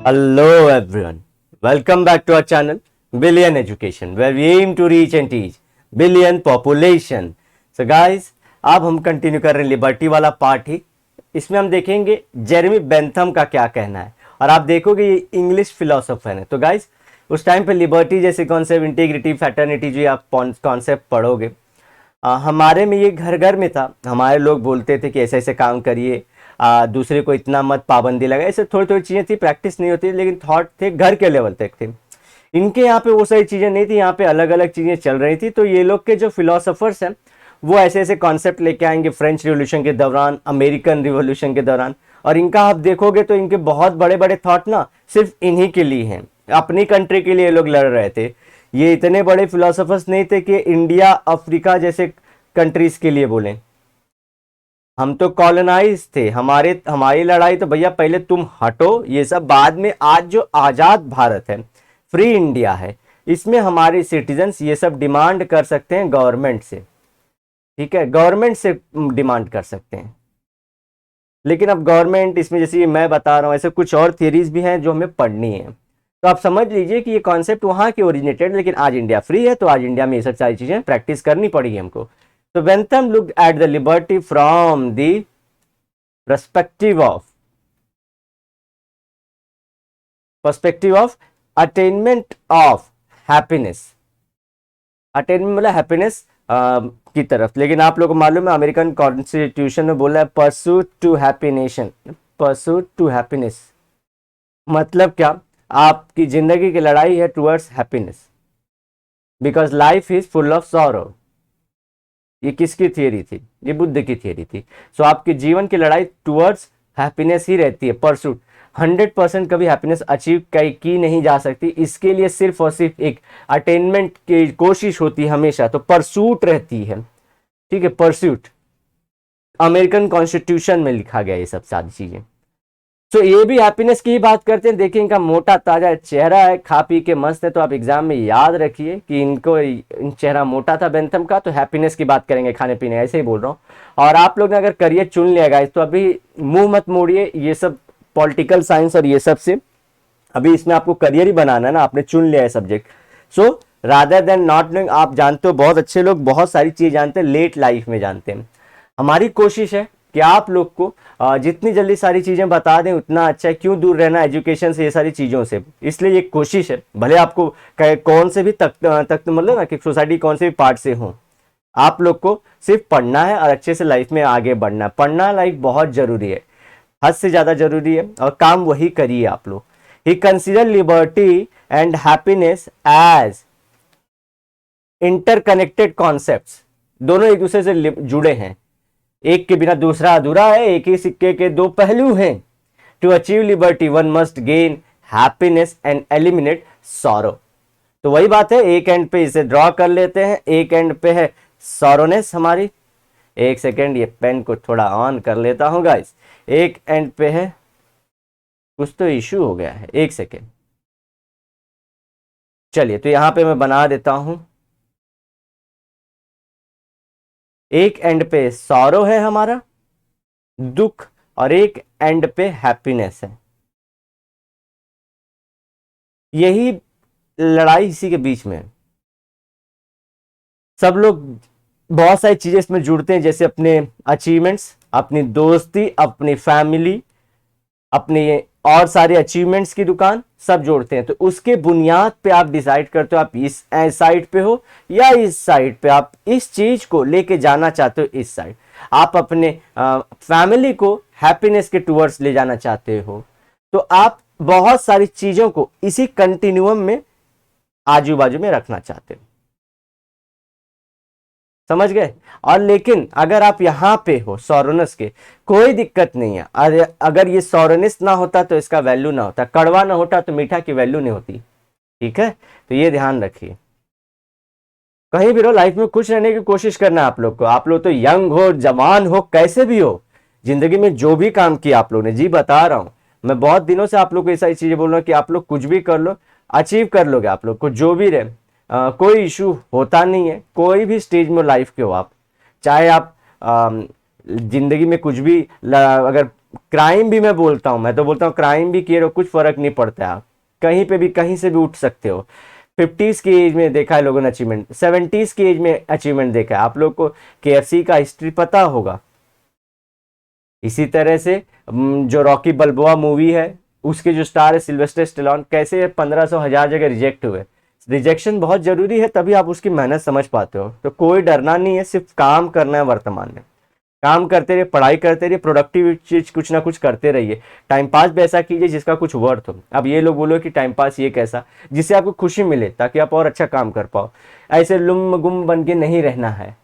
Hello everyone, welcome back to our channel Billion Education where we aim to reach and teach billion population. So guys, अब हम continue कर रहे हैं liberty वाला part ही। इसमें हम देखेंगे जेरेमी बेंथम का क्या कहना है और आप देखोगे ये इंग्लिश फिलोसोफर है। तो गाइस उस टाइम पे लिबर्टी जैसे कॉन्सेप्ट, इंटीग्रिटी, फैटर्निटी जो आप कॉन्सेप्ट पढ़ोगे, हमारे में ये घर घर में था। हमारे लोग बोलते थे कि ऐसे ऐसे काम करिए, दूसरे को इतना मत पाबंदी लगाए। ऐसे थोड़ी थोड़ी चीज़ें थी, प्रैक्टिस नहीं होती, लेकिन थॉट थे, घर के लेवल तक थे। इनके यहाँ पे वो सारी चीज़ें नहीं थी, यहाँ पे अलग अलग चीज़ें चल रही थी। तो ये लोग के जो फिलोसोफर्स हैं वो ऐसे ऐसे कॉन्सेप्ट लेके आएंगे फ्रेंच रिवॉल्यूशन के दौरान, अमेरिकन रिवॉल्यूशन के दौरान। और इनका आप देखोगे तो इनके बहुत बड़े बड़े थॉट ना सिर्फ इन्हीं के लिए हैं, अपनी कंट्री के लिए लोग लड़ रहे थे। ये इतने बड़े फिलोसोफर्स नहीं थे कि इंडिया, अफ्रीका जैसे कंट्रीज के लिए बोलें। हम तो कॉलोनाइज थे, हमारी लड़ाई तो भैया पहले तुम हटो, ये सब बाद में। आज जो आज़ाद भारत है, फ्री इंडिया है, इसमें हमारे सिटीजन्स ये सब डिमांड कर सकते हैं गवर्नमेंट से। ठीक है, गवर्नमेंट से डिमांड कर सकते हैं। लेकिन अब गवर्नमेंट इसमें, जैसे ये मैं बता रहा हूँ, ऐसे कुछ और थियरीज भी हैं जो हमें पढ़नी है। तो आप समझ लीजिए कि ये कॉन्सेप्ट वहाँ के ओरिजिनेटेड, लेकिन आज इंडिया फ्री है तो आज इंडिया में ये सब सारी चीज़ें प्रैक्टिस करनी पड़ेगी हमको। तो Bentham looked at the liberty from the perspective of attainment of happiness. Attainment मतलब हैप्पीनेस की तरफ। लेकिन आप लोगों को मालूम है अमेरिकन कॉन्स्टिट्यूशन में बोला है pursuit to happiness. Pursuit to happiness मतलब क्या? आपकी जिंदगी की लड़ाई है towards happiness, because life is full of sorrow. ये किसकी थियरी थी? ये बुद्ध की थियरी थी। सो आपके जीवन की लड़ाई टुवर्ड्स हैप्पीनेस ही रहती है, परसूट। 100% कभी हैप्पीनेस अचीव की नहीं जा सकती, इसके लिए सिर्फ और सिर्फ एक अटेनमेंट की कोशिश होती है हमेशा। तो परसूट रहती है, ठीक है, परसूट। अमेरिकन कॉन्स्टिट्यूशन में लिखा गया ये सब सारी चीजें। तो ये भी हैप्पीनेस की ही बात करते हैं। देखिए इनका मोटा ताजा चेहरा है, खा पी के मस्त है। तो आप एग्जाम में याद रखिए कि इन चेहरा मोटा था बेंथम का। तो हैप्पीनेस की बात करेंगे, खाने पीने, ऐसे ही बोल रहा हूँ। और आप लोग ने अगर करियर चुन लिया गाइस तो अभी मुंह मत मोड़िए ये सब पॉलिटिकल साइंस और ये सब से। अभी इसमें आपको करियर ही बनाना है ना, आपने चुन लिया है subject. So rather than not knowing, आप जानते हो बहुत अच्छे लोग बहुत सारी चीज़ जानते हैं, लेट लाइफ में जानते हैं। हमारी कोशिश है कि आप लोग को जितनी जल्दी सारी चीज़ें बता दें उतना अच्छा है। क्यों दूर रहना एजुकेशन से, ये सारी चीज़ों से? इसलिए ये कोशिश है, भले आपको कौन से भी तक मतलब ना कि सोसाइटी कौन से भी पार्ट से हो, आप लोग को सिर्फ पढ़ना है और अच्छे से लाइफ में आगे बढ़ना है। पढ़ना लाइफ बहुत ज़रूरी है, हद से ज़्यादा ज़रूरी है, और काम वही करिए आप लोग। He consider liberty and happiness as interconnected concepts. दोनों एक दूसरे से जुड़े हैं, एक के बिना दूसरा अधूरा है, एक ही सिक्के के दो पहलू हैं। To achieve liberty one must gain happiness and eliminate sorrow. तो वही बात है, एक एंड पे इसे ड्रॉ कर लेते हैं, एक एंड पे है सॉरोनेस हमारी। एक सेकेंड, ये पेन को थोड़ा ऑन कर लेता हूं गाइस। एक एंड पे है, कुछ तो इश्यू हो गया है, एक सेकेंड। चलिए तो यहां पे मैं बना देता हूं। एक एंड पे सॉरो है हमारा, दुख, और एक एंड पे हैप्पीनेस है। यही लड़ाई इसी के बीच में है। सब लोग बहुत सारी चीजें इसमें जुड़ते हैं, जैसे अपने अचीवमेंट्स, अपनी दोस्ती, अपनी फैमिली, अपने और सारे अचीवमेंट्स की दुकान, सब जोड़ते हैं। तो उसके बुनियाद पे आप डिसाइड करते हो आप इस साइड पे हो या इस साइड पे। आप इस चीज को लेके जाना चाहते हो इस साइड, आप अपने फैमिली को हैप्पीनेस के टूवर्ड्स ले जाना चाहते हो। तो आप बहुत सारी चीजों को इसी कंटिन्यूअम में आजू बाजू में रखना चाहते हो, समझ गए? और लेकिन अगर आप यहां पे हो सॉरोनस के, कोई दिक्कत नहीं है। अगर ये सॉरोनस ना होता तो इसका वैल्यू ना होता, कड़वा ना होता तो मीठा की वैल्यू नहीं होती। ठीक है, तो ये ध्यान रखिए। कहीं भी रहो लाइफ में खुश रहने की कोशिश करना है आप लोग को। आप लोग तो यंग हो, जवान हो, कैसे भी हो, जिंदगी में जो भी काम किया आप लोग ने, जी बता रहा हूं मैं, बहुत दिनों से आप लोग को ये सारी चीजें बोल रहा हूं कि आप लोग कुछ भी कर लो, अचीव कर लोगे आप लोग को जो भी रहे। कोई इशू होता नहीं है, कोई भी स्टेज में लाइफ के हो आप, चाहे आप जिंदगी में कुछ भी अगर क्राइम भी मैं बोलता हूँ, मैं तो बोलता हूँ क्राइम भी किए रहो, कुछ फर्क नहीं पड़ता है, आप कहीं पे भी कहीं से भी उठ सकते हो। 50s की एज में देखा है लोगों ने अचीवमेंट, 70s की एज में अचीवमेंट देखा है। आप लोग को KFC का हिस्ट्री पता होगा। इसी तरह से जो रॉकी बल्बोआ मूवी है, उसके जो स्टार है सिल्वेस्टर स्टेलोन, कैसे 1500 1000 जगह रिजेक्ट हुए। रिजेक्शन बहुत जरूरी है, तभी आप उसकी मेहनत समझ पाते हो। तो कोई डरना नहीं है, सिर्फ काम करना है। वर्तमान में काम करते रहिए, पढ़ाई करते रहिए, प्रोडक्टिव चीज कुछ ना कुछ करते रहिए। टाइम पास भी ऐसा कीजिए जिसका कुछ वर्थ हो। अब ये लोग बोलो कि टाइम पास ये कैसा, जिससे आपको खुशी मिले, ताकि आप और अच्छा काम कर पाओ। ऐसे लुम गुम बन के नहीं रहना है।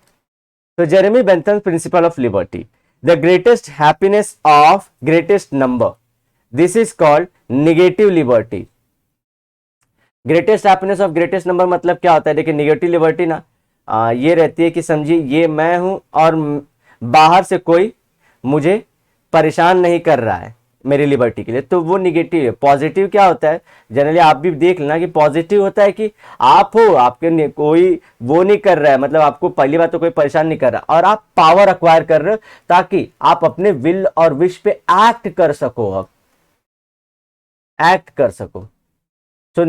तो Jeremy Bentham principle of liberty, the greatest happiness of greatest number, this is called negative liberty. Greatest happiness of greatest number मतलब क्या होता है? देखिए निगेटिव लिबर्टी ना ये रहती है कि समझिए ये मैं हूं और बाहर से कोई मुझे परेशान नहीं कर रहा है मेरी लिबर्टी के लिए, तो वो निगेटिव है। पॉजिटिव क्या होता है? जनरली आप भी देख लेना कि पॉजिटिव होता है कि आप हो, आपके कोई वो नहीं कर रहा है, मतलब आपको पहली बात तो कोई परेशान नहीं कर रहा, और आप पावर अक्वायर कर रहे हो ताकि आप अपने विल और विश पे एक्ट कर सको। अब एक्ट कर सको तो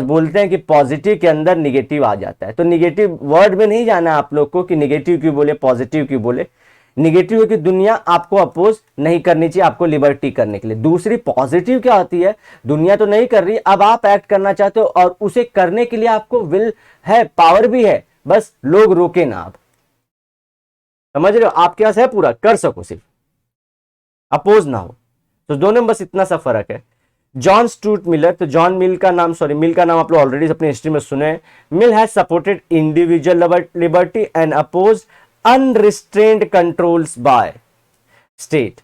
बोलते हैं कि पॉजिटिव के अंदर निगेटिव आ जाता है। तो निगेटिव वर्ड में नहीं जाना आप लोग को कि निगेटिव क्यों बोले, पॉजिटिव क्यों बोले। निगेटिव है कि दुनिया आपको अपोज नहीं करनी चाहिए, आपको लिबर्टी करने के लिए। दूसरी पॉजिटिव क्या होती है? दुनिया तो नहीं कर रही, अब आप एक्ट करना चाहते हो और उसे करने के लिए आपको विल है, पावर भी है, बस लोग रोके ना। आप समझ रहे हो? आपके पास है पूरा, कर सको, सिर्फ अपोज ना हो। तो दोनों में बस इतना सा फर्क है। जॉन स्टूअर्ट मिलर, तो जॉन मिल का नाम आप लोग ऑलरेडी अपनी हिस्ट्री में सुने हैं। Mill has supported individual liberty and oppose unrestrained controls by state.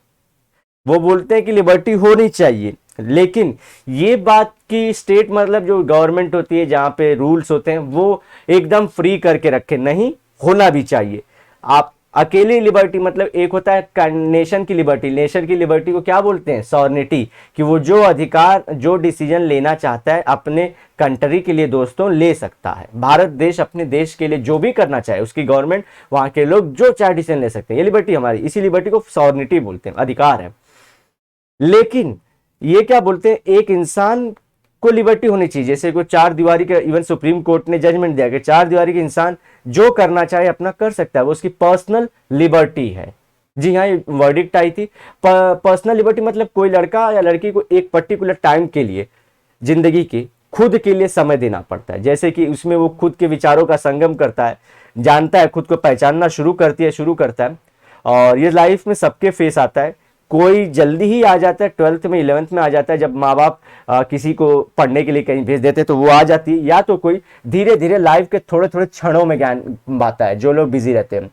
वो बोलते हैं कि लिबर्टी होनी चाहिए, लेकिन ये बात की स्टेट मतलब जो गवर्नमेंट होती है, जहां पे रूल्स होते हैं, वो एकदम फ्री करके रखे, नहीं होना भी चाहिए। आप अकेली लिबर्टी मतलब एक होता है नेशन की लिबर्टी। नेशन की लिबर्टी को क्या बोलते हैं? सॉवरेनिटी, कि वो जो अधिकार, जो डिसीजन लेना चाहता है अपने कंट्री के लिए दोस्तों ले सकता है। भारत देश अपने देश के लिए जो भी करना चाहे, उसकी गवर्नमेंट, वहां के लोग जो चाहे डिसीजन ले सकते हैं। ये लिबर्टी हमारी, इसी लिबर्टी को सॉवरेनिटी बोलते हैं, अधिकार है। लेकिन ये क्या बोलते हैं? एक इंसान को लिबर्टी होनी चाहिए। जैसे कोई चार दीवारी के, इवन सुप्रीम कोर्ट ने जजमेंट दिया कि चार दीवारी के इंसान जो करना चाहे अपना कर सकता है, वो उसकी पर्सनल लिबर्टी है। जी हाँ, ये वर्डिक्ट आई थी। पर्सनल लिबर्टी मतलब कोई लड़का या लड़की को एक पर्टिकुलर टाइम के लिए, जिंदगी के खुद के लिए समय देना पड़ता है। जैसे कि उसमें वो खुद के विचारों का संगम करता है, जानता है, खुद को पहचानना शुरू करता है। और ये लाइफ में सबके फेस आता है। कोई जल्दी ही आ जाता है, 12th में 11th में आ जाता है, जब माँ बाप किसी को पढ़ने के लिए कहीं भेज देते तो वो आ जाती है। या तो कोई धीरे धीरे लाइफ के थोड़े थोड़े क्षणों में ज्ञान पाता है, जो लोग बिजी रहते हैं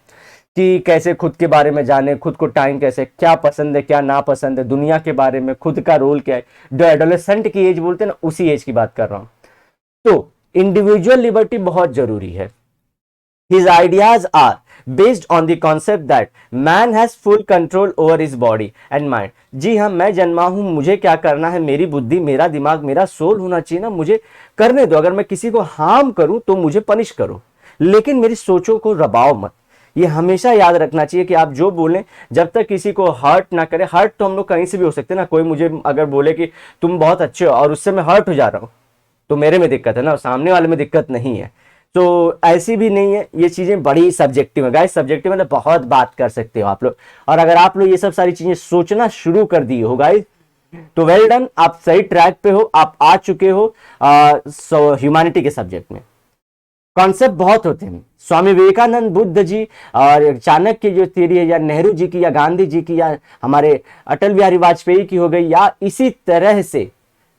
कि कैसे खुद के बारे में जाने, खुद को टाइम कैसे, क्या पसंद है क्या ना पसंद है, दुनिया के बारे में, खुद का रोल क्या है। जो एडोलेसेंट की एज बोलते हैं ना, उसी एज की बात कर रहा हूं। तो इंडिविजुअल लिबर्टी बहुत जरूरी है। His ideas are based on the concept that man has full control over his body and mind। जी हाँ, मैं जन्मा हूं, मुझे क्या करना है, मेरी बुद्धि, मेरा दिमाग, मेरा सोल होना चाहिए ना, मुझे करने दो। अगर मैं किसी को हार्म करूं तो मुझे पनिश करो, लेकिन मेरी सोचों को दबाओ मत। ये हमेशा याद रखना चाहिए कि आप जो बोलें, जब तक किसी को हर्ट ना करे। हर्ट तो हम लोग कहीं से भी हो सकते हैं ना। कोई मुझे अगर बोले कि तुम बहुत अच्छे हो और उससे मैं हर्ट हो जा रहा हूं, तो मेरे में दिक्कत है ना, सामने वाले में दिक्कत नहीं है। तो ऐसी भी नहीं है, ये चीजें बड़ी सब्जेक्टिव है गाइस। सब्जेक्टिव मतलब बहुत बात कर सकते हो आप लोग, और अगर आप लोग ये सब सारी चीजें सोचना शुरू कर दिए हो गाइस, तो वेल डन, आप सही ट्रैक पे हो, आप आ चुके हो ह्यूमैनिटी के सब्जेक्ट में। कॉन्सेप्ट बहुत होते हैं। स्वामी विवेकानंद, बुद्ध जी और चाणक्य की जो थियरी है, या नेहरू जी की, या गांधी जी की, या हमारे अटल बिहारी वाजपेयी की हो गई, या इसी तरह से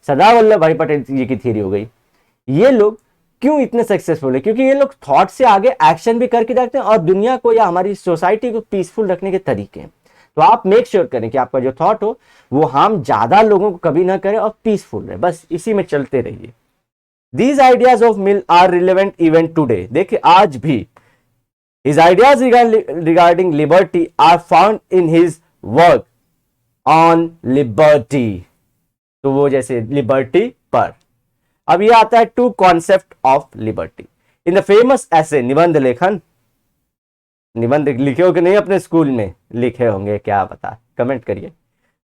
सरदार वल्लभ भाई पटेल जी की थियरी हो गई। ये लोग क्यों इतने सक्सेसफुल है? क्योंकि ये लोग थॉट से आगे एक्शन भी करके देखते हैं, और दुनिया को या हमारी सोसाइटी को पीसफुल रखने के तरीके हैं। तो आप मेक श्योर करें कि आपका जो थॉट हो वो हार्म ज्यादा लोगों को कभी ना करे और पीसफुल रहे, बस इसी में चलते रहिए। These ideas of Mill are relevant even today। देखिए आज भी his ideas regarding liberty are found in his work on liberty। तो वो जैसे लिबर्टी पर। अब ये आता है to concept of liberty in the famous essay निबंध लेखन। निबंध लिखे हो कि नहीं अपने स्कूल में? लिखे होंगे, क्या पता, कमेंट करिए।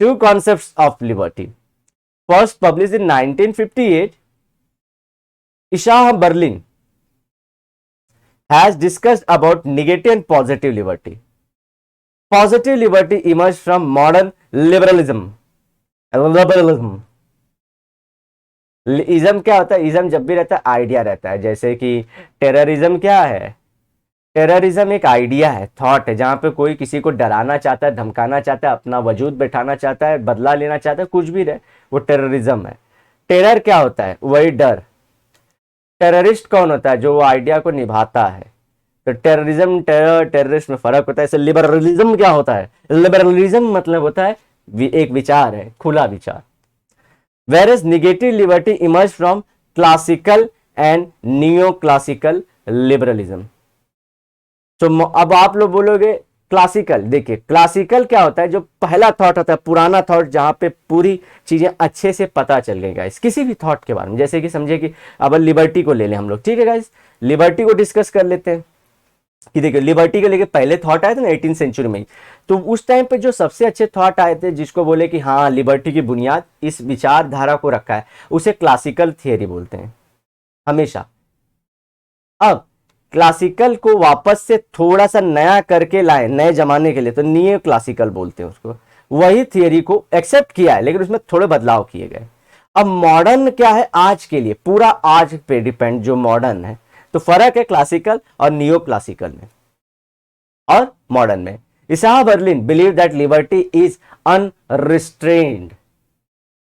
Two concepts of liberty. First published in 1958, Ishah Berlin has discussed about negative and positive liberty. Positive liberty emerged from modern liberalism. Ism क्या होता है? इज्म जब भी रहता है आइडिया रहता है, जैसे कि टेररिज्म क्या है? टेररिज्म एक आइडिया है, थॉट है, जहां पे कोई किसी को डराना चाहता है, धमकाना चाहता है, अपना वजूद बैठाना चाहता है, बदला लेना चाहता है, कुछ भी रहे, वो टेररिज्म है। टेरर क्या होता है? वही डर। टेररिस्ट कौन होता है? जो वो आइडिया को निभाता है। तो टेररिज्म, टेरर, टेररिस्ट में फर्क होता है। इससे लिबरलिज्म क्या होता है? लिबरलिज्म मतलब होता है एक विचार है, खुला विचार। Whereas negative liberty emerged from classical and neoclassical liberalism. तो अब आप लोग बोलोगे क्लासिकल, देखिए क्लासिकल क्या होता है? जो पहला थॉट होता है, पुराना थॉट, जहां पे पूरी चीजें अच्छे से पता चल गई गाइस, किसी भी थॉट के बारे में। जैसे कि समझे कि अब लिबर्टी को ले लें हम लोग, ठीक है गाइस, लिबर्टी को डिस्कस कर लेते हैं कि देखिए लिबर्टी को लेके पहले थॉट आए थे ना 18th सेंचुरी में। तो उस टाइम पे जो सबसे अच्छे थॉट आए थे, जिसको बोले कि हाँ लिबर्टी की बुनियाद इस विचारधारा को रखा है, उसे क्लासिकल थियरी बोलते हैं हमेशा। अब क्लासिकल को वापस से थोड़ा सा नया करके लाए नए जमाने के लिए, तो नियो क्लासिकल बोलते हैं उसको। वही थियरी को एक्सेप्ट किया है, लेकिन उसमें थोड़े बदलाव किए गए। अब मॉडर्न क्या है आज के लिए? पूरा आज पे डिपेंड जो मॉडर्न है। तो फर्क है क्लासिकल और नियो क्लासिकल में और मॉडर्न में। Isaiah Berlin believe that liberty is unrestrained.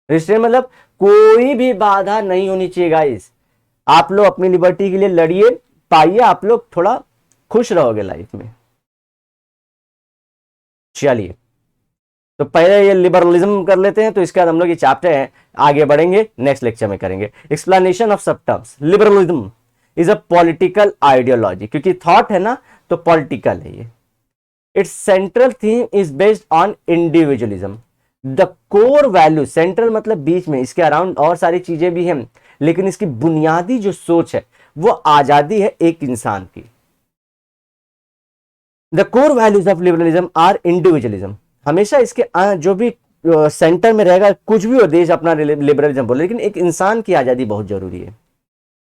Restrain मतलब कोई भी बाधा नहीं होनी चाहिए गाइस। आप लोग अपनी लिबर्टी के लिए लड़िए, पाइए, आप लोग थोड़ा खुश रहोगे लाइफ में। चलिए, तो पहले ये लिबरलिज्म कर लेते हैं, तो इसके बाद हम लोग ये चैप्टर है आगे बढ़ेंगे, नेक्स्ट लेक्चर में करेंगे। एक्सप्लेनेशन ऑफ सब terms. Liberalism is a political ideology, क्योंकि थॉट है ना, तो पॉलिटिकल है ये। It's central theme is based on individualism. The core value, central मतलब बीच में, इसके अराउंड और सारी चीजें भी हैं, लेकिन इसकी बुनियादी जो सोच है वो आजादी है एक इंसान की। The core values of liberalism are individualism. हमेशा इसके जो भी सेंटर में रहेगा, कुछ भी हो देश अपना लिबरलिज्म बोले, लेकिन एक इंसान की आजादी बहुत जरूरी है।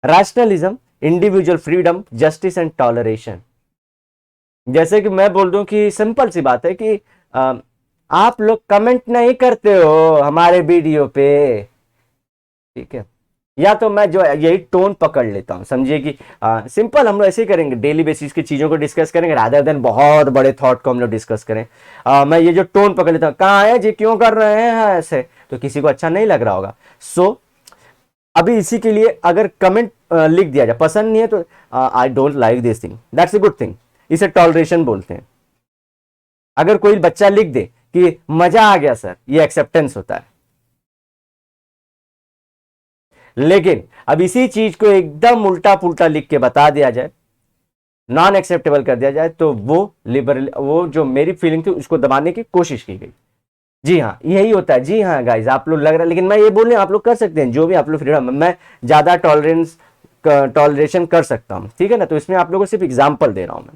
Rationalism, individual freedom, justice and toleration. जैसे कि मैं बोल दूं कि सिंपल सी बात है कि आप लोग कमेंट नहीं करते हो हमारे वीडियो पे, ठीक है, या तो मैं जो यही टोन पकड़ लेता हूं, समझिए कि सिंपल हम लोग ऐसे ही करेंगे, डेली बेसिस की चीजों को डिस्कस करेंगे, रादर देन बहुत बड़े थॉट को हम लोग डिस्कस करें। मैं ये जो टोन पकड़ लेता हूं, कहाँ है जी, क्यों कर रहे हैं ऐसे, तो किसी को अच्छा नहीं लग रहा होगा। सो अभी इसी के लिए अगर कमेंट लिख दिया जाए, पसंद नहीं है तो I don't like this thing, that's a good thing, इसे टॉलरेशन बोलते हैं। अगर कोई बच्चा लिख दे कि मजा आ गया सर, ये एक्सेप्टेंस होता है। लेकिन अब इसी चीज को एकदम उल्टा पुल्टा लिख के बता दिया जाए, नॉन एक्सेप्टेबल कर दिया जाए, तो वो जो मेरी फीलिंग थी उसको दबाने की कोशिश की गई। जी हाँ, यही होता है। जी हाँ गाइज, आप लोग लग रहा है, लेकिन मैं ये बोल रहा हूं आप लोग कर सकते हैं जो भी आप लोग फ्रीडम, मैं ज्यादा टॉलरेशन कर सकता हूं, ठीक है ना। तो इसमें आप लोगों को सिर्फ एग्जाम्पल दे रहा हूं मैं,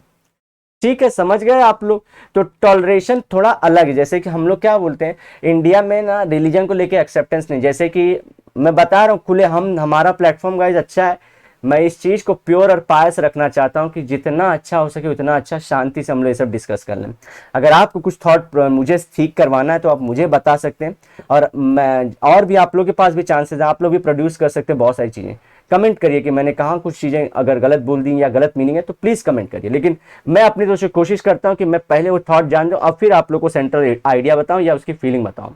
ठीक है, समझ गए आप लोग। तो टॉलरेशन थोड़ा अलग है। जैसे कि हम लोग क्या बोलते हैं इंडिया में ना, रिलीजन को लेके एक्सेप्टेंस नहीं। जैसे कि मैं बता रहा हूँ खुले, हमारा प्लेटफॉर्म गाइज अच्छा है, मैं इस चीज को प्योर और पायस रखना चाहता हूं कि जितना अच्छा हो सके उतना अच्छा, शांति से हम लोग ये सब डिस्कस कर लें। अगर आपको कुछ थॉट मुझे ठीक करवाना है तो आप मुझे बता सकते हैं, और मैं और भी आप लोग के पास भी चांसेस है, आप लोग भी प्रोड्यूस कर सकते हैं बहुत सारी चीजें। कमेंट करिए कि मैंने कहा कुछ चीजें अगर गलत बोल दी या गलत मीनिंग है तो प्लीज कमेंट करिए। लेकिन मैं अपनी तरफ से कोशिश करता हूं कि मैं पहले वो थॉट जान जाऊं और फिर आप लोग को सेंट्रल आइडिया बताऊं या उसकी फीलिंग बताऊं।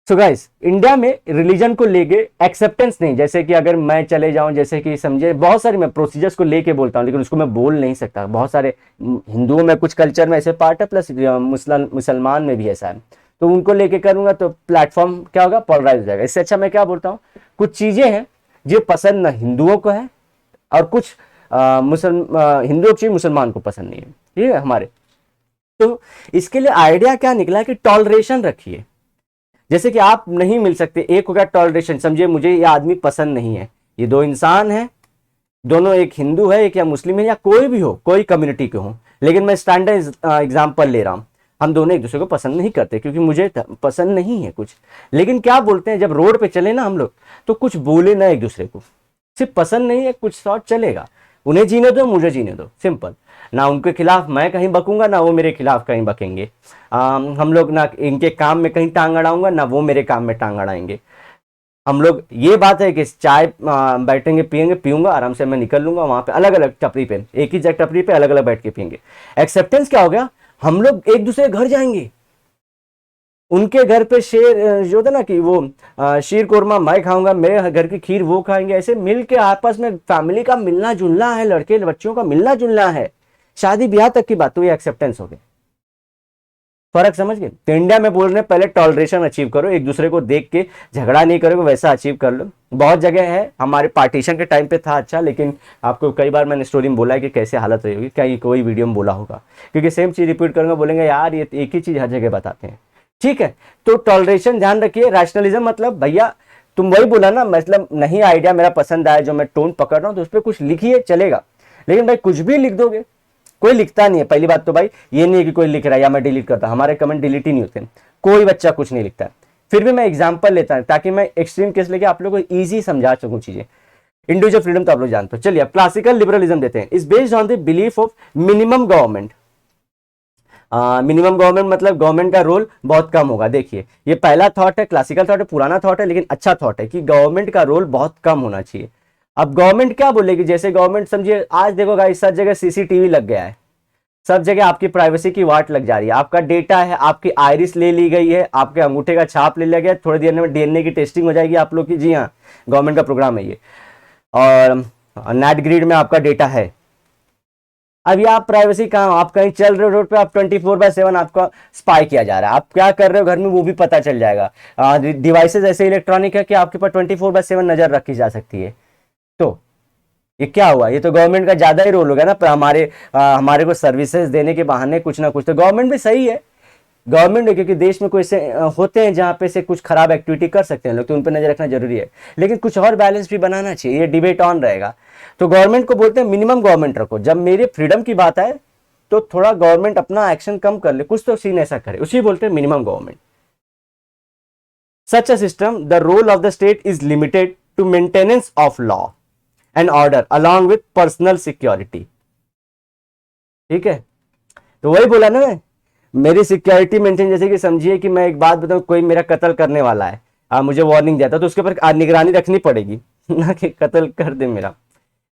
सो गाइस, इंडिया में रिलीजन को लेके एक्सेप्टेंस नहीं। जैसे कि अगर मैं चले जाऊं, जैसे कि समझे बहुत सारे मैं प्रोसीजर्स को लेके बोलता हूं, लेकिन उसको मैं बोल नहीं सकता। बहुत सारे हिंदुओं में कुछ कल्चर में ऐसे पार्ट है, प्लस मुसलमान में भी ऐसा है, तो उनको लेके करूंगा तो प्लेटफॉर्म क्या होगा, पोलराइज हो जाएगा। इससे अच्छा मैं क्या बोलता हूँ, कुछ चीजें हैं जो पसंद न हिंदुओं को है, और कुछ हिंदुओं की मुसलमान को पसंद नहीं है, ठीक है हमारे। तो इसके लिए आइडिया क्या निकला कि टॉलरेशन रखिए। जैसे कि आप नहीं मिल सकते, एक हो गया टॉलरेशन, समझिए मुझे ये आदमी पसंद नहीं है, ये दो इंसान है, दोनों एक हिंदू है एक या मुस्लिम है या कोई भी हो, कोई कम्युनिटी के हो, लेकिन मैं स्टैंडर्ड एग्जांपल ले रहा हूं। हम दोनों एक दूसरे को पसंद नहीं करते, क्योंकि मुझे पसंद नहीं है कुछ। लेकिन क्या बोलते हैं, जब रोड पे चले ना हम लोग, तो कुछ बोले ना एक दूसरे को, सिर्फ पसंद नहीं है, कुछ शॉर्ट चलेगा, उन्हें जीने दो, मुझे जीने दो, सिंपल। ना उनके खिलाफ मैं कहीं बकूंगा, ना वो मेरे खिलाफ कहीं बकेंगे। हम लोग ना इनके काम में कहीं टांग अड़ाऊंगा, ना वो मेरे काम में टांग अड़ाएंगे। हम लोग, ये बात है कि चाय बैठेंगे पियेंगे, पीऊंगा आराम से, मैं निकल लूंगा वहां पे अलग अलग टपरी पे, एक ही जगह टपरी पे अलग अलग बैठ के पियेंगे। एक्सेप्टेंस क्या हो गया, हम लोग एक दूसरे के घर जाएंगे, उनके घर पे शेर जो था ना कि वो शीर कोरमा मैं खाऊंगा, मेरे घर की खीर वो खाएंगे, ऐसे मिल के आपस में फैमिली का मिलना जुलना है, लड़के बच्चों का मिलना जुलना है, शादी ब्याह तक की बात, तो ये एक्सेप्टेंस हो गई। फर्क समझ गए। तो इंडिया में बोल रहे हैं पहले टॉलरेशन अचीव करो, एक दूसरे को देख के झगड़ा नहीं करोगे, वैसा अचीव कर लो। बहुत जगह है, हमारे पार्टीशन के टाइम पे था अच्छा, लेकिन आपको कई बार मैंने स्टोरी में बोला है कि कैसे हालत रही होगी, कहीं कोई वीडियो में बोला होगा, क्योंकि सेम चीज रिपीट करूंगा, बोलेंगे यार ये एक ही चीज हर जगह बताते हैं। ठीक है, तो टॉलरेशन ध्यान रखिए। रैशनलिज्म मतलब भैया तुम वही बोला ना, मतलब नहीं आइडिया मेरा पसंद आया जो मैं टोन पकड़ रहा हूं, तो उस पर कुछ लिखिए चलेगा, लेकिन भाई कुछ भी लिख दोगे, कोई लिखता नहीं है। पहली बात तो भाई ये नहीं है कि कोई लिख रहा है या मैं डिलीट करता, हमारे कमेंट डिलीट ही नहीं होते, कोई बच्चा कुछ नहीं लिखता है। फिर भी मैं एग्जांपल लेता हूं ताकि मैं एक्सट्रीम केस लेके आप लोगों को इजी समझा सकूं चीजें। इंडिविजुअल फ्रीडम तो आप लोग जानते हो। चलिए अब क्लासिकल लिबरलिज्म देते हैं। Is based on the belief of minimum government. Minimum government मतलब गवर्नमेंट का रोल बहुत कम होगा। देखिए ये पहला थॉट है, क्लासिकल थॉट है, पुराना थॉट है, लेकिन अच्छा थॉट है कि गवर्नमेंट का रोल बहुत कम होना चाहिए। अब गवर्नमेंट क्या बोलेगी, जैसे गवर्नमेंट समझिए आज देखो गाइस सब जगह सीसीटीवी लग गया है, सब जगह आपकी प्राइवेसी की वाट लग जा रही है, आपका डेटा है, आपकी आइरिस ले ली गई है, आपके अंगूठे का छाप ले लिया गया, थोड़ी देर में डीएनए की टेस्टिंग हो जाएगी आप लोग की। जी हाँ, गवर्नमेंट का प्रोग्राम है ये, और नेट ग्रिड में आपका डेटा है। अब ये आप प्राइवेसी कहाँ, आप कहीं चल रहे हो रोड पे, आप 24/7 आपका स्पाई किया जा रहा है, आप क्या कर रहे हो घर में वो भी पता चल जाएगा। डिवाइसेस ऐसे इलेक्ट्रॉनिक है कि आपके पास 24/7 नजर रखी जा सकती है। तो ये क्या हुआ, ये तो गवर्नमेंट का ज्यादा ही रोल हो गया ना, पर हमारे को सर्विसेज देने के बहाने कुछ ना कुछ। तो गवर्नमेंट भी सही है, गवर्नमेंट है, क्योंकि देश में कोई से होते हैं जहाँ पे से कुछ खराब एक्टिविटी कर सकते हैं लोग, तो उन पर नजर रखना जरूरी है, लेकिन कुछ और बैलेंस भी बनाना चाहिए, ये डिबेट ऑन रहेगा। तो गवर्नमेंट को बोलते हैं मिनिमम गवर्नमेंट रखो। जब मेरे फ्रीडम की बात आए तो थोड़ा गवर्नमेंट अपना एक्शन कम कर ले, कुछ तो सीन ऐसा करे, उसी बोलते हैं minimum government. Such a system the role of the state is limited to maintenance of law and order along with personal security. ठीक है, तो वही बोला ना मैं, मेरी सिक्योरिटी मेंटेन, जैसे कि समझिए कि मैं एक बात बताऊं, कोई मेरा कत्ल करने वाला है, मुझे वार्निंग दिया था, तो उसके ऊपर निगरानी रखनी पड़ेगी ना कि कत्ल कर दे मेरा।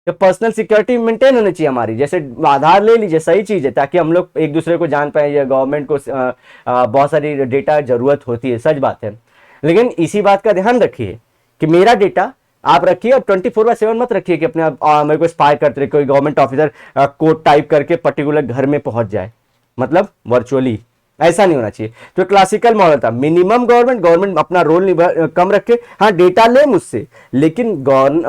तो पर्सनल सिक्योरिटी मेंटेन होनी चाहिए हमारी। जैसे आधार ले लीजिए, सही चीज है, ताकि हम लोग एक दूसरे को जान पाए, या गवर्नमेंट को बहुत सारी डेटा जरूरत होती है, सच बात है, लेकिन इसी बात का ध्यान रखिए कि मेरा डेटा आप रखिए, और 24/7 मत रखिए कि अपने मेरे को स्पाई करते रहे, कोई गवर्नमेंट ऑफिसर कोड टाइप करके पर्टिकुलर घर में पहुंच जाए, मतलब वर्चुअली, ऐसा नहीं होना चाहिए। तो क्लासिकल मॉडल था मिनिमम गवर्नमेंट, गवर्नमेंट अपना रोल कम रखे, हाँ डेटा ले मुझसे, लेकिन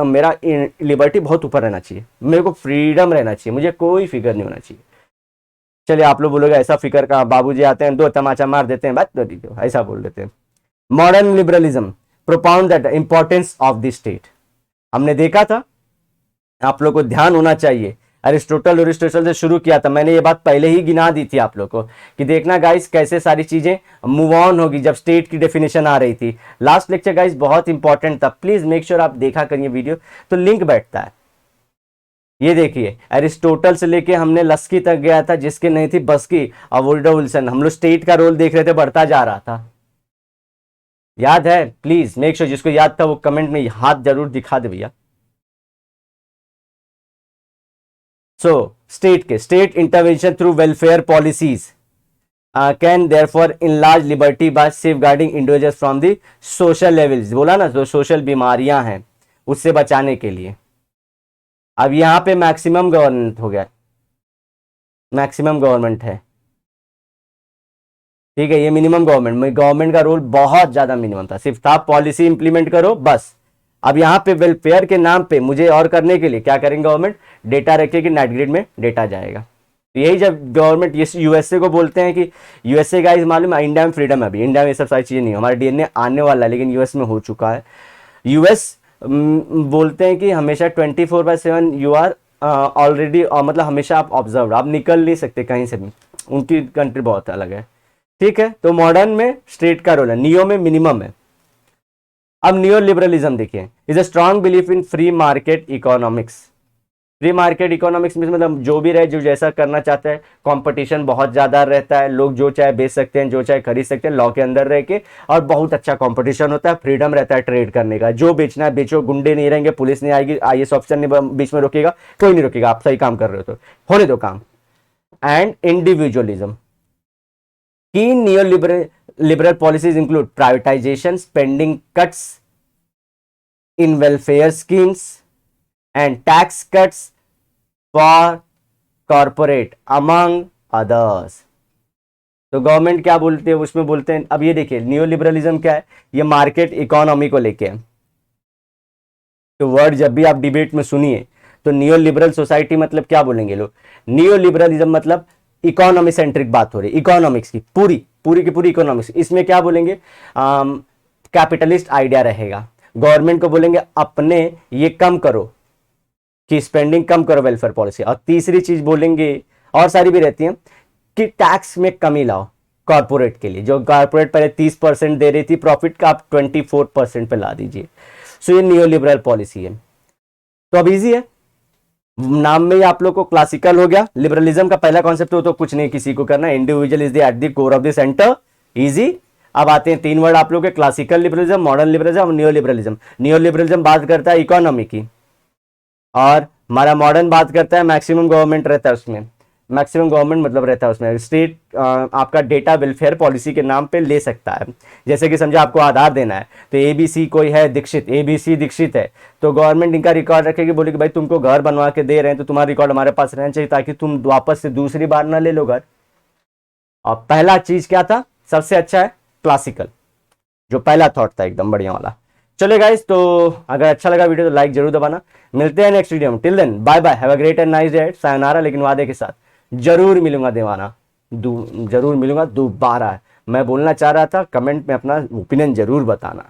मेरा लिबर्टी बहुत ऊपर रहना चाहिए, मेरे को फ्रीडम रहना चाहिए, मुझे कोई फिक्र नहीं होना चाहिए। चलिए आप लोग बोलोगे ऐसा फिक्र का, बाबूजी आते हैं दो तमाचा मार देते हैं, बात तो दीजिए, ऐसा बोल देते हैं। Modern liberalism प्रोपाउंड that importance of the state. हमने देखा था, आप लोग को ध्यान होना चाहिए, अरिस्टोटल से शुरू किया था मैंने, ये बात पहले ही गिना दी थी आप लोग को कि देखना गाइस कैसे सारी चीजें मूव ऑन होगी, जब स्टेट की डेफिनेशन आ रही थी। लास्ट लेक्चर गाइस बहुत इंपॉर्टेंट था, प्लीज मेक श्योर आप देखा करिए वीडियो, तो लिंक बैठता है। ये देखिए अरिस्टोटल से लेके हमने लस्की तक गया था, जिसके नहीं थी बस की, और वुडो विल्सन, हम लोग स्टेट का रोल देख रहे थे, बढ़ता जा रहा था, याद है? प्लीज मेक श्योर जिसको याद था वो कमेंट में हाथ जरूर दिखा दे भैया। So, state intervention through welfare policies can therefore enlarge liberty by safeguarding individuals from the social levels। बोला ना, जो सोशल बीमारियां हैं उससे बचाने के लिए। अब यहां पे मैक्सिमम गवर्नमेंट हो गया, मैक्सिमम गवर्नमेंट है, ठीक है, ये मिनिमम गवर्नमेंट में गवर्नमेंट का रोल बहुत ज्यादा मिनिमम था, सिर्फ था पॉलिसी इंप्लीमेंट करो बस। अब यहाँ पे वेलफेयर के नाम पे मुझे और करने के लिए क्या करेंगे गवर्नमेंट, डेटा रखेगी, नेट ग्रिड में डेटा जाएगा। तो यही जब गवर्नमेंट ये यूएसए को बोलते हैं कि यूएसए गाइस मालूम है इंडिया में फ्रीडम है, अभी इंडिया में ये सब सारी चीजें नहीं, हमारा डीएनए आने वाला है, लेकिन यूएस में हो चुका है। यूएस बोलते हैं कि हमेशा 24/7 यू आर ऑलरेडी, मतलब हमेशा आप ऑब्जर्व, आप निकल नहीं सकते कहीं से भी, उनकी कंट्री बहुत अलग है। ठीक है, तो मॉडर्न में स्टेट का रोल है, नियो में मिनिमम है। अब नियो लिबरलिज्म देखिए, is a strong belief in free market economics. Free market economics में मतलब जो भी रहे, जो जैसा करना चाहता है, कंपटीशन बहुत ज्यादा रहता है, लोग जो चाहे बेच सकते हैं, जो चाहे खरीद सकते हैं लॉ के अंदर रह के, और बहुत अच्छा कंपटीशन होता है, फ्रीडम रहता है ट्रेड करने का, जो बेचना है बेचो, गुंडे नहीं रहेंगे, पुलिस नहीं आएगी, आईएएस ऑफिसर नहीं बीच में रोकेगा, कोई नहीं रोकेगा, आप सही काम कर रहे हो तो होने दो काम। एंड इंडिविजुअलिज्म की neo liberal policies include privatisation, spending cuts in welfare schemes and tax cuts for corporate among others. तो गवर्नमेंट क्या बोलते हैं उसमें, बोलते हैं, अब ये देखिए नियो लिबरलिज्म क्या है, ये मार्केट इकोनॉमी को लेके है। तो वर्ड जब भी आप डिबेट में सुनिए तो नियो लिबरल सोसाइटी मतलब क्या बोलेंगे लोग, नियो लिबरलिज्म मतलब इकोनॉमी सेंट्रिक बात हो रही, इकोनॉमिक्स की पूरी पूरी की पूरी इकोनॉमिक्स। इसमें क्या बोलेंगे, कैपिटलिस्ट आइडिया रहेगा, गवर्नमेंट को बोलेंगे अपने ये कम करो कि स्पेंडिंग कम करो, वेलफेयर पॉलिसी। और तीसरी चीज बोलेंगे, और सारी भी रहती है, कि टैक्स में कमी लाओ कॉर्पोरेट के लिए, जो कॉर्पोरेट पहले 30% दे रही थी प्रॉफिट का, आप 24% पे ला दीजिए। सो ये नियो लिबरल पॉलिसी है। तो अब इजी है, नाम में ही आप लोग को क्लासिकल हो गया। लिबरलिज्म का पहला कॉन्सेप्ट हो तो कुछ नहीं किसी को करना, individual is the at the core of the centre, easy. अब आते हैं तीन वर्ड आप लोग के, क्लासिकल लिबरलिज्म, मॉडर्न लिबरलिज्म और नियो लिबरलिज्म। नियो लिबरलिज्म बात करता है इकोनॉमी की, और हमारा मॉडर्न बात करता है मैक्सिमम गवर्नमेंट रहता है उसमें, मैक्सिमम गवर्नमेंट मतलब रहता है उसमें, स्टेट आपका डेटा वेलफेयर पॉलिसी के नाम पे ले सकता है। जैसे कि समझो आपको आधार देना है, तो एबीसी कोई है दीक्षित, एबीसी दीक्षित है, तो गवर्नमेंट इनका रिकॉर्ड रखेगी, बोलेगी भाई तुमको घर बनवा के दे रहे हैं तो तुम्हारा रिकॉर्ड हमारे पास रहना चाहिए, ताकि तुम वापस से दूसरी बार ना ले लो घर। और पहला चीज क्या था, सबसे अच्छा है क्लासिकल, जो पहला थॉट था एकदम बढ़िया वाला। चलो गाइस, तो अगर अच्छा लगा वीडियो तो लाइक जरूर दबाना। मिलते हैं नेक्स्ट वीडियो में, till then bye bye, have a great and nice day, sayonara, लेकिन वादे के साथ जरूर मिलूंगा दीवाना, जरूर मिलूंगा दोबारा। मैं बोलना चाह रहा था, कमेंट में अपना ओपिनियन जरूर बताना।